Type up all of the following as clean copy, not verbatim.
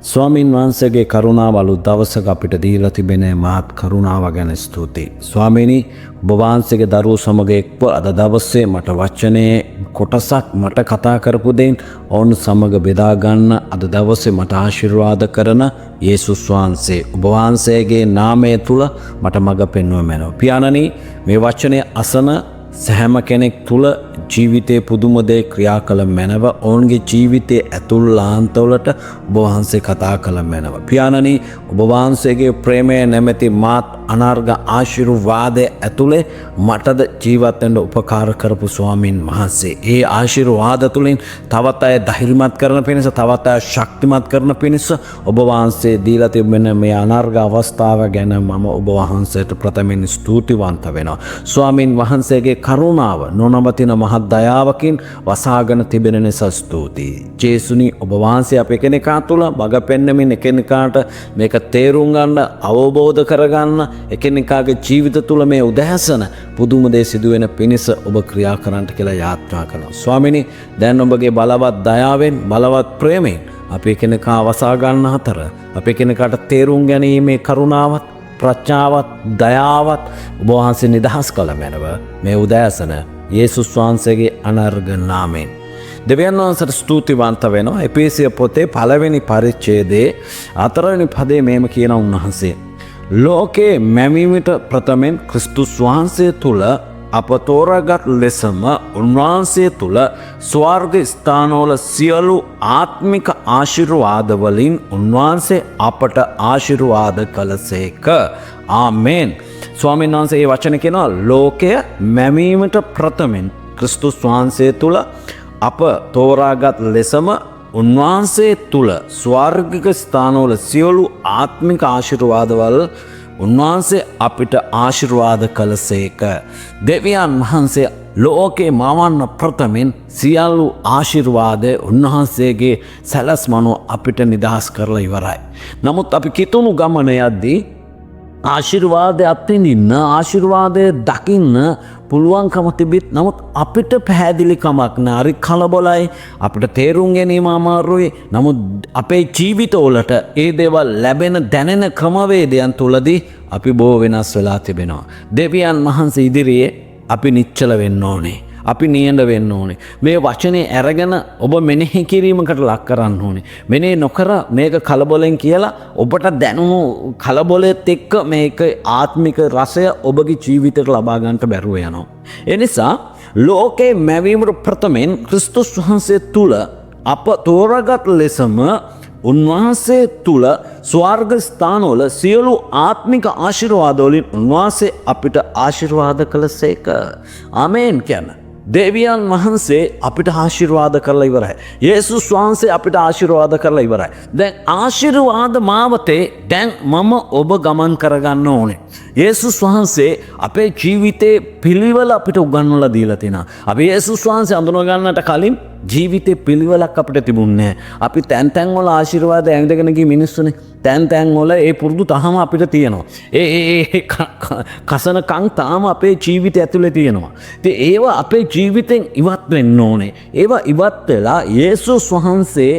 ස්වාමින් වහන්සේගේ කරුණාව අලුත් දවසක අපිට දීලා තිබෙන මහත් කරුණාව ගැන ස්තුතියි. ස්වාමීනි, ඔබ වහන්සේගේ දරුවෝ සමග එක්ව අද දවසේ මට වචනේ කොටසක් මට කතා කරපු දෙයින් ඔවුන් සමග බෙදා ගන්න අද දවසේ මට ආශිර්වාද කරන යේසුස් වහන්සේ ඔබ වහන්සේගේ නාමය තුල මට මඟ පෙන්වමු. පියාණනි, මේ වචනේ අසන සෑම කෙනෙක් තුළ ජීවිතයේ පුදුම දේ ක්‍රියා කළ මැනව ඔවුන්ගේ ජීවිතයේ ඇතුල් ලාන්තවලට ඔබ වහන්සේ කතා කළ මැනව. පියාණනි, ඔබ වහන්සේගේ ප්‍රේමය නැමැති මාත් අනර්ග ආශිර්වාදය ඇතුලේ මටද ජීවත් වෙන්න උපකාර කරපු ස්වාමින් වහන්සේ. ඒ ආශිර්වාද තුලින් තවත් අය ධෛර්යමත් කරන පිණිස, තවත් අය ශක්තිමත් කරන පිණිස ඔබ වහන්සේ දීලා තිබෙන මේ අනර්ග අවස්ථාව ගැන මම ඔබ වහන්සේට ප්‍රථමයෙන් ස්තුතිවන්ත වෙනවා. ස්වාමින් වහන්සේගේ කරුණාව නොනවතින මහත් දයාවකින් වසාගෙන තිබෙන නිසා ස්තුතියි. ජේසුනි, ඔබ වහන්සේ අප එකිනෙකා තුළ මඟ පෙන්වමින් එකිනෙකාට මේක තේරුම් ගන්න, අවබෝධ කරගන්න, එකිනෙකාගේ ජීවිත තුළ මේ උදෑසන පුදුම දේ සිදුවෙන පිණිස ඔබ ක්‍රියා කරන්නට කියලා යාත්‍රා කරනවා. ස්වාමිනි, දැන් ඔබගේ බලවත් දයාවෙන්, බලවත් ප්‍රේමයෙන් අපි එකිනෙකා වසා ගන්න අතර අපි එකිනෙකාට තේරුම් ගැනීමේ කරුණාවත්, ප්‍රඥාවත්, දයාවත් ඔබ වහන්සේ නිදහස් කළ මැනව මේ උදෑසන යේසුස් වහන්සේගේ අනර්ග නාමයෙන් දෙවියන් වහන්සේට ස්තුතිවන්ත වෙනවා. එපේසිය පොතේ 1 පරිච්ඡේදයේ 4 පදයේ මේම කියන උන්වහන්සේ, ලෝකේ මැවීමට ප්‍රථමයෙන් ක්‍රිස්තුස් වහන්සේ තුල අප තෝරාගත් ලෙසම උන්වහන්සේ තුල ස්වර්ග ස්ථානවල සියලු ආත්මික ආශිර්වාද වලින් උන්වහන්සේ අපට ආශිර්වාද කළසේක. ආමේන්. ස්වාමීන් වහන්සේ මේ වචන කියනවා, ලෝකය මැවීමට ප්‍රථමයෙන් ක්‍රිස්තුස් වහන්සේ තුල අප තෝරාගත් ලෙසම උන්වහන්සේ තුල ස්වර්ගික ස්ථානවල සියලු ආත්මික ආශිර්වාදවල උන්වහන්සේ අපිට ආශිර්වාද කළසේක. දෙවියන් වහන්සේ ලෝකේ මවන්න ප්‍රථමයෙන් සියලු ආශිර්වාදය උන්වහන්සේගේ සැලැස්මනෝ අපිට නිදහස් කරලා ඉවරයි. නමුත් අපි කිතුණු ගමන යද්දී ආශිර්වාදය අත්විඳින්න, ආශිර්වාදය දකින්න පුළුවන්කම තිබෙත් නමුත් අපිට පැහැදිලි කමක් නැහැ. හරි කලබලයි, අපිට තේරුම් ගැනීම අමාරුයි. නමුත් අපේ ජීවිතවලට ඒ දේවල් ලැබෙන, දැනෙන ක්‍රමවේදයන් තුලදී අපි බොහෝ වෙනස් වෙලා තිබෙනවා. දෙවියන් වහන්සේ ඉදිරියේ අපි නිශ්චල වෙන්න ඕනේ. අපි නියඬ වෙන්න ඕනේ. මේ වචනේ අරගෙන ඔබ මෙනෙහි කිරීමකට ලක් කරන්න ඕනේ. මෙනෙහි නොකර මේක කලබලෙන් කියලා ඔබට දැනුණු කලබලෙත් එක්ක මේක ආත්මික රසය ඔබගේ ජීවිතයට ලබා ගන්නට බැරුව යනවා. ඒ නිසා ලෝකේ මැවීමට ප්‍රථමයෙන් ක්‍රිස්තුස් වහන්සේ තුල අප තෝරාගත් ලෙසම උන්වහන්සේ තුල ස්වර්ග ස්ථානවල සියලු ආත්මික ආශිර්වාද වලින් උන්වහන්සේ අපිට ආශිර්වාද කළසේක. ආමේන් කියන. දෙවියන් වහන්සේ අපිට ආශිර්වාද කරලා ඉවරයි. යේසුස් වහන්සේ අපිට ආශිර්වාද කරලා ඉවරයි. දැන් ආශිර්වාද මාවතේ දැන් මම ඔබ ගමන් කරගන්න ඕනේ. යේසුස් වහන්සේ අපේ ජීවිතේ පිළිවෙල අපිට උගන්වලා දීලා තිනවා. අපි යේසුස් වහන්සේ අඳුන ගන්නට කලින් ජීවිතේ පිළිවෙලක් අපිට තිබුණේ නැහැ. අපි තැන් තැන් වල ආශිර්වාද ඇඳගෙන ගිය මිනිස්සුනේ. තැන් තැන් වල ඒ පුරුදු තාම අපිට තියෙනවා. ඒ කසනකම් තාම අපේ ජීවිතය ඇතුලේ තියෙනවා. ඉතින් ඒවා අපේ ජීවිතෙන් ඉවත් වෙන්න ඕනේ. ඒවා ඉවත් වෙලා යේසුස් වහන්සේ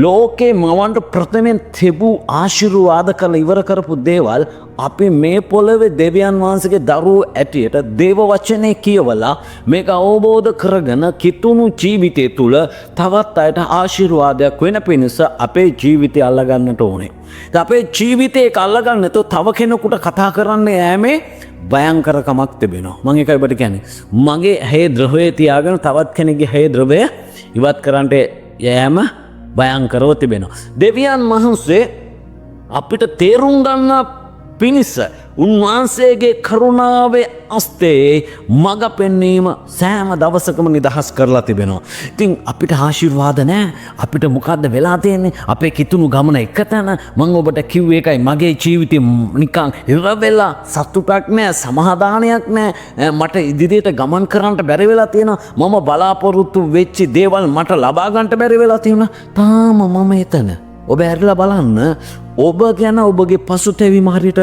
ලෝකේ මවන්න ප්‍රථමයෙන් තිබූ ආශිර්වාද කරලා ඉවර කරපු දේවල් අපි මේ පොළවේ දෙවියන් වහන්සේගේ දරුවෝ ඇටියට දේව වචනේ කියවලා මේක අවබෝධ කරගෙන කිතුණු ජීවිතය තුළ තවත් අයට ආශිර්වාදයක් වෙන පිණිස අපේ ජීවිතය අල්ලගන්නට ඕනේ. අපේ ජීවිතේ අල්ලගන්න නැතුව තව කෙනෙකුට කතා කරන්න යෑමේ භයංකරකමක් තිබෙනවා. මම ඒකයි ඔබට කියන්නේ. මගේ හේ ද්‍රවය තියාගෙන තවත් කෙනෙක්ගේ හේ ද්‍රවය ඉවත් කරන්නට යෑම භයංකරව තිබෙනවා. දෙවියන් වහන්සේ අපිට තේරුම් ගන්න පිණිස උන්වහන්සේගේ කරුණාවේ අස්තේ මඟ පෙන්වීම සෑම දවසකම නිදහස් කරලා තිබෙනවා. ඉතින් අපිට ආශිර්වාද නැහැ. අපිට මොකද්ද වෙලා තියෙන්නේ? අපේ කිතුණු ගමන එක තැන. මම ඔබට කිව්වේ ඒකයි, මගේ ජීවිතේ නිකන් ඉර වෙලා සතුටක් නැහැ, සමාදානයක් නැහැ. මට ඉදිරියට ගමන් කරන්න බැරි වෙලා තියෙනවා. මම බලාපොරොත්තු වෙච්ච දේවල් මට ලබා ගන්නට බැරි වෙලා තියෙනවා. තාම මම එතන. ඔබ ඇරිලා බලන්න, ඔබ ගැන ඔබගේ පසුතැවීම හරියට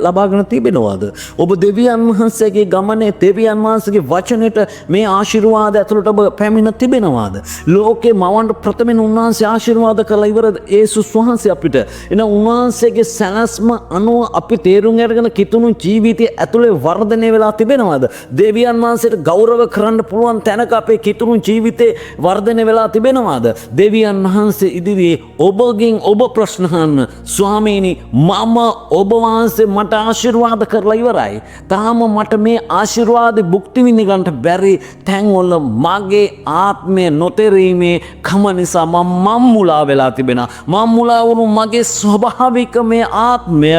ලබාගෙන තිබෙනවාද? ඔබ දෙවියන් වහන්සේගේ ගමනේ දෙවියන් වහන්සේගේ වචනෙට මේ ආශිර්වාද ඇතුළට ඔබ පැමිණ තිබෙනවාද? ලෝකේ මවන්ට ප්‍රථමයෙන් උන්වහන්සේ ආශිර්වාද කළා ඉවර යේසුස් වහන්සේ අපිට. එන උන්වහන්සේගේ සැනස්ම අනුව අපි තේරුම් අරගෙන කිතුණු ජීවිතය ඇතුළේ වර්ධනය වෙලා තිබෙනවාද? දෙවියන් වහන්සේට ගෞරව කරන්න පුළුවන් තැනක අපේ කිතුණු ජීවිතේ වර්ධනය වෙලා තිබෙනවාද? දෙවියන් වහන්සේ ඉදිරියේ ඔබගෙන් ඔබ ප්‍රශ්න අහන්න, ස්වාමීනි මම ඔබ වහන්සේ මට ආශිර්වාද කරලා ඉවරයි. තාම මට මේ ආශිර්වාද භුක්ති විඳ ගන්නට බැරි තැන්වල මගේ ආත්මය නොතෙරීමේ කම නිසා මම මුලා වෙලා තිබෙනවා. මම මුලා වුණු මගේ ස්වභාවික මේ ආත්මය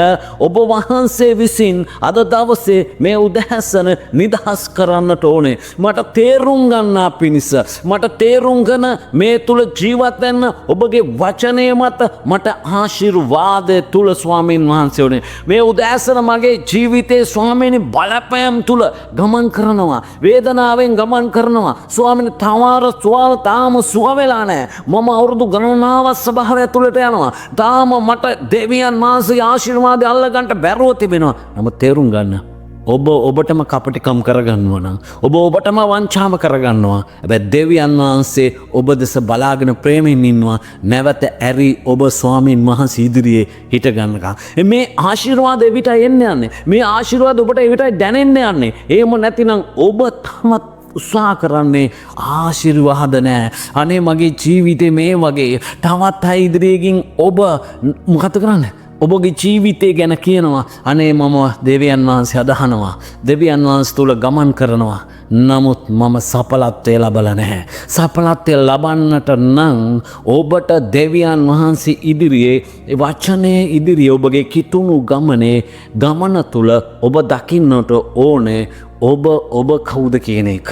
ඔබ වහන්සේ විසින් අද දවසේ මේ උදෑසන නිදහස් කරන්නට ඕනේ. මට තේරුම් ගන්නා පිණිස, මට තේරුම් ගන්න මේ තුල ජීවත් වෙන්න ඔබගේ වචනය මත මට ආශිර්වාදය තුල ස්වාමීන් වහන්සේ උනේ. මේ උදෑසන මගේ ජීවිතේ ස්වාමීනි බලපෑම් තුල ගමන් කරනවා. වේදනාවෙන් ගමන් කරනවා. ස්වාමීනි තාම සුව වෙලා නැහැ. මම අවුරුදු ගණනාවක් ස්වභාවය තුලට යනවා. තාම මට දෙවියන් වහන්සේගේ ආශිර්වාදය අල්ල ගන්නට බැරුව තිබෙනවා. නමුත් තේරුම් ගන්න, ඔබ ඔබටම කපටිකම් කරගන්නවා නම්, ඔබ ඔබටම වංචාව කරගන්නවා. හැබැයි දෙවියන් වහන්සේ ඔබ දෙස බලාගෙන ප්‍රේමයෙන් ඉන්නවා. නැවත ඇරි ඔබ ස්වාමීන් වහන්සේ ඉදිරියේ හිට ගන්නකම්. මේ ආශිර්වාද එවිට එන්නේ යන්නේ. මේ ආශිර්වාද ඔබට එවිටයි දැනෙන්න යන්නේ. එහෙම නැතිනම් ඔබ තමත් උත්සාහ කරන්නේ ආශිර්වාද නැහැ. අනේ මගේ ජීවිතේ මේ වගේ. තවත් අය ඉදිරියකින් ඔබ මොකද කරන්නේ? ඔබගේ ජීවිතය ගැන කියනවා. අනේ මම දෙවියන් වහන්සේ අදහනවා. දෙවියන් වහන්සේ තුල ගමන් කරනවා. නමුත් මම සඵලත්වය ලබලා නැහැ. සඵලත්වය ලබන්නට නම් ඔබට දෙවියන් වහන්සේ ඉදිරියේ වචනේ ඉදිරියේ ඔබගේ කිතුණු ගමන තුල ඔබ දකින්නට ඕනේ ඔබ කවුද කියන එක.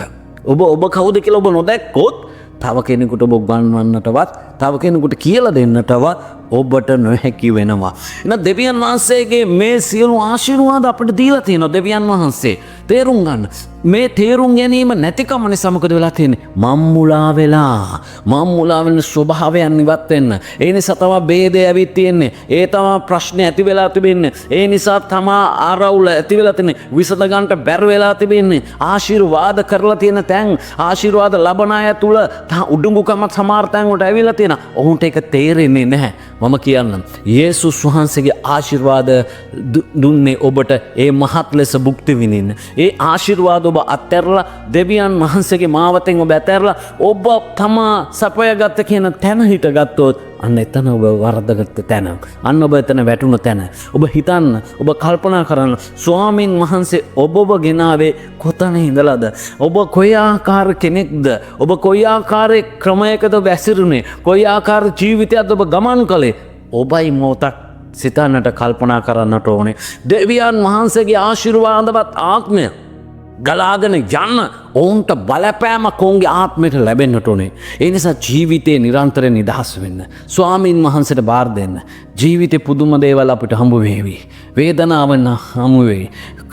ඔබ කවුද කියලා ඔබ නොදැක්කොත් තව කෙනෙකුට ඔබ ගන්වන්නටවත්, තව කෙනෙකුට කියලා දෙන්නටවත් ඔබට නොහැකි වෙනවා. එහෙනම් දෙවියන් වහන්සේගේ මේ සියලු ආශිර්වාද අපිට දීලා තියෙනවා. දෙවියන් වහන්සේ තේරුම් ගන්න. මේ තේරුම් ගැනීම නැතිකම නිසා මොකද වෙලා තියෙන්නේ? මම් මුලා වෙන ස්වභාවයන් ඉවත් වෙන්න. ඒ නිසා තමයි ભેදය ඇවිත් තියෙන්නේ. ඒ තමයි ප්‍රශ්නේ ඇති වෙලා තිබෙන්නේ. ඒ නිසා තමයි ආරවුල ඇති වෙලා තින්නේ. විසඳ ගන්නට බැරි වෙලා තිබෙන්නේ. ආශිර්වාද කරලා තියෙන තැන්, ආශිර්වාද ලබන අය තුල උඩඟුකමක් සමහර තැන් වලට ඇවිල්ලා තියෙනවා. ඔවුන්ට ඒක තේරෙන්නේ නැහැ. මම කියන්නම්, යේසුස් වහන්සේගේ ආශිර්වාද දුන්නේ ඔබට ඒ මහත් ලෙස භුක්ති විඳින්න. ඒ ආශිර්වාද ඔබ අත්හැරලා දෙවියන් වහන්සේගේ මාවතෙන් ඔබ අත්හැරලා ඔබ තමා සපයගත්ත කියන තැන හිටගත්තොත් අන්න එතන ඔබ වරදගත්ත තැන. අන්න ඔබ එතන වැටුණ තැන. ඔබ හිතන්න, ඔබ කල්පනා කරන්න, ස්වාමීන් වහන්සේ ඔබව ගෙනාවේ කොතන ඉඳලාද? ඔබ කොයි ආකාර කෙනෙක්ද? ඔබ කොයි ආකාර ක්‍රමයකද වැසිරුනේ? කොයි ආකාර ජීවිතයක්ද ඔබ ගමන් කළේ? ඔබයි මොහොතක් සිතන්නට කල්පනා කරන්නට ඕනේ. දෙවියන් වහන්සේගේ ආශිර්වාදවත් ආත්මය ගලාගෙන යන්න ඔවුන්ට බලපෑමක් ඔවුන්ගේ ආත්මයට ලැබෙන්නට ඕනේ. ඒ නිසා ජීවිතේ නිරන්තරයෙන් නිදහස් වෙන්න. ස්වාමීන් වහන්සේට බාර දෙන්න. ජීවිතේ පුදුම දේවල් අපිට හම්බ වෙවි. වේදනාවන් හම්බ වෙයි.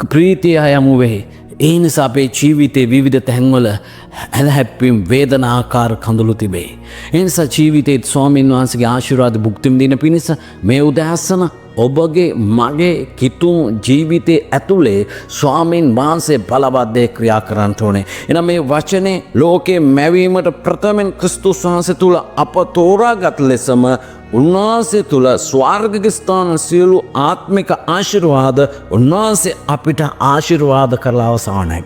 ප්‍රීතිය හම්බ වෙයි. ඒ නිසා අපේ ජීවිතේ විවිධ තැන්වල ඇලහැප්පීම් වේදනාකාර කඳුළු තිබේ. ඒ නිසා ජීවිතේ ස්වාමීන් වහන්සේගේ ආශිර්වාද භුක්ති විඳින පිණිස මේ උදෑසන ඔබගේ මගේ කිතුම් ජීවිතේ ඇතුලේ ස්වාමීන් වහන්සේ බලවත් ක්‍රියා කරන්න ඕනේ. එනම් මේ වචනේ ලෝකේ මැවීමට ප්‍රථමයෙන් ක්‍රිස්තුස් වහන්සේ තුල අප තෝරාගත් ලෙසම උන්වහන්සේ තුල ස්වර්ගික ස්ථාන සියලු ආත්මික ආශිර්වාද උන්වහන්සේ අපිට ආශිර්වාද කරලා අවසానයි.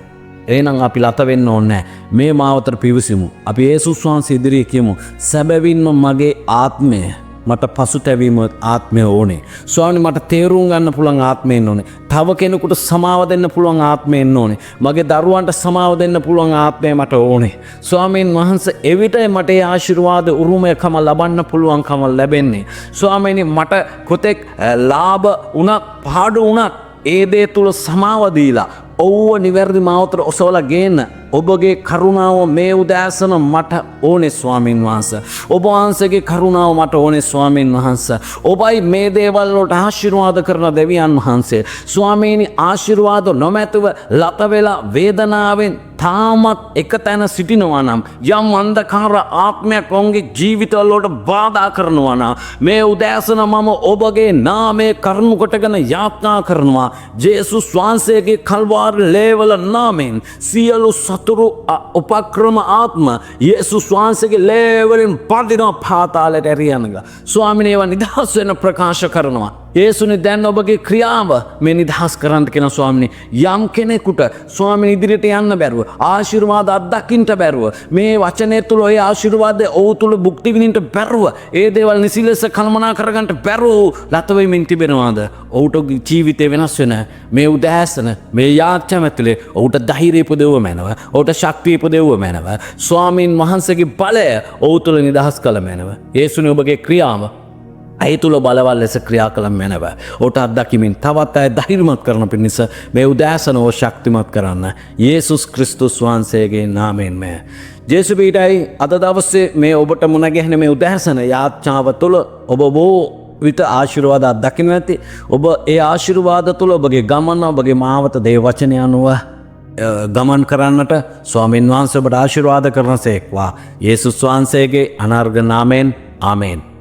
එහෙනම් අපි ලත වෙන්න ඕනේ මේ මාවතට පිවිසෙමු. අපි යේසුස් වහන්සේ ඉදිරියේ කියමු, සැබවින්ම මගේ ආත්මය මට පසුතැවීම ආත්මය ඕනේ. ස්වාමීනි මට තේරුම් ගන්න පුළුවන් ආත්මය එන්න ඕනේ. තව කෙනෙකුට සමාව දෙන්න පුළුවන් ආත්මය එන්න ඕනේ. මගේ දරුවන්ට සමාව දෙන්න පුළුවන් ආත්මය මට ඕනේ. ස්වාමීන් වහන්සේ එවිටයි මට ඒ ආශිර්වාද උරුමයකම ලබන්න පුළුවන්කම ලැබෙන්නේ. ස්වාමීනි මට කොතෙක් ලාභ උනක් පාඩු උනක් ඒ දේ තුල සමාව දීලා ඔව්ව නිවැරදි මාවතට ඔසවලා ගේන්න ඔබගේ කරුණාව මේ උදෑසන මට ඕනේ ස්වාමීන් වහන්සේ. ඔබ වහන්සේගේ කරුණාව මට ඕනේ ස්වාමීන් වහන්සේ. ඔබයි මේ දේවල් වලට ආශිර්වාද කරන දෙවියන් වහන්සේ. ස්වාමීනි ආශිර්වාද නොමැතිව ලත වෙලා වේදනාවෙන් තාමත් එක තැන සිටිනවා නම් යම් අන්ධකාර ආත්මයක් ඔවුන්ගේ ජීවිතවල වලට බාධා කරනවා නම් මේ උදෑසන මම ඔබගේ නාමයේ කරුණු කොටගෙන යාඥා කරනවා ජේසුස් වහන්සේගේ කල්වාරි ලේවල නාමයෙන් සියලු සතුරු උපක්‍රම ආත්ම යේසුස් වහන්සේගේ ලේවලින් පදිනවා පාතාලයට ඇරියනග ස්වාමිනේ ඒවා නිදහස් වෙන ප්‍රකාශ කරනවා යේසුනේ දැන් ඔබගේ ක්‍රියාව මේ නිදහස් කරන්න කියන ස්වාමිනේ යම් කෙනෙකුට ස්වාමිනේ ඉදිරියට යන්න බැරුව ආශිර්වාද අත්දකින්න බැරුව මේ වචනය තුල ඔය ආශිර්වාද ඔහු තුල භුක්ති විඳින්න බැරුව ඒ දේවල් නිසිලෙස කල්පනා කරගන්න බැරුව ලත වෙමින් තිබෙනවාද ඔහුට ජීවිතේ වෙනස් වෙන මේ උදෑසන මේ යාච්ඡම ඇතුලේ ඔහුට ධෛර්යය උපදෙවුව මැනව ඔහුට ශක්තිය උපදෙවුව මැනව ස්වාමින් වහන්සේගේ බලය ඔහු තුල නිදහස් කළ මැනව යේසුනේ ඔබගේ ක්‍රියාව ඇයි තුළ බලවල් ලෙස ක්‍රියා කළ මැනව ඔට අත්දකිමින් තවත් අය ධෛර්යමත් කරන පිණිස මේ උදෑසන ඔබ ශක්තිමත් කරන්න යේසුස් ක්‍රිස්තුස් වහන්සේගේ නාමයෙන් මේ ජේසු පීඨයි අද දවසේ මේ ඔබට මුණ ගැහෙන මේ උදෑසන යාච්ඡාව තුළ ඔබ බොහෝ විට ආශිර්වාද අත්දකින්න ඇති ඔබ ඒ ආශිර්වාද තුළ ඔබගේ ගමන ඔබගේ මාවත දේව වචනය අනුව ගමන් කරන්නට ස්වාමීන් වහන්සේ ඔබට ආශිර්වාද කරනසේක්වා යේසුස් වහන්සේගේ අනර්ඝ නාමයෙන් ආමේන්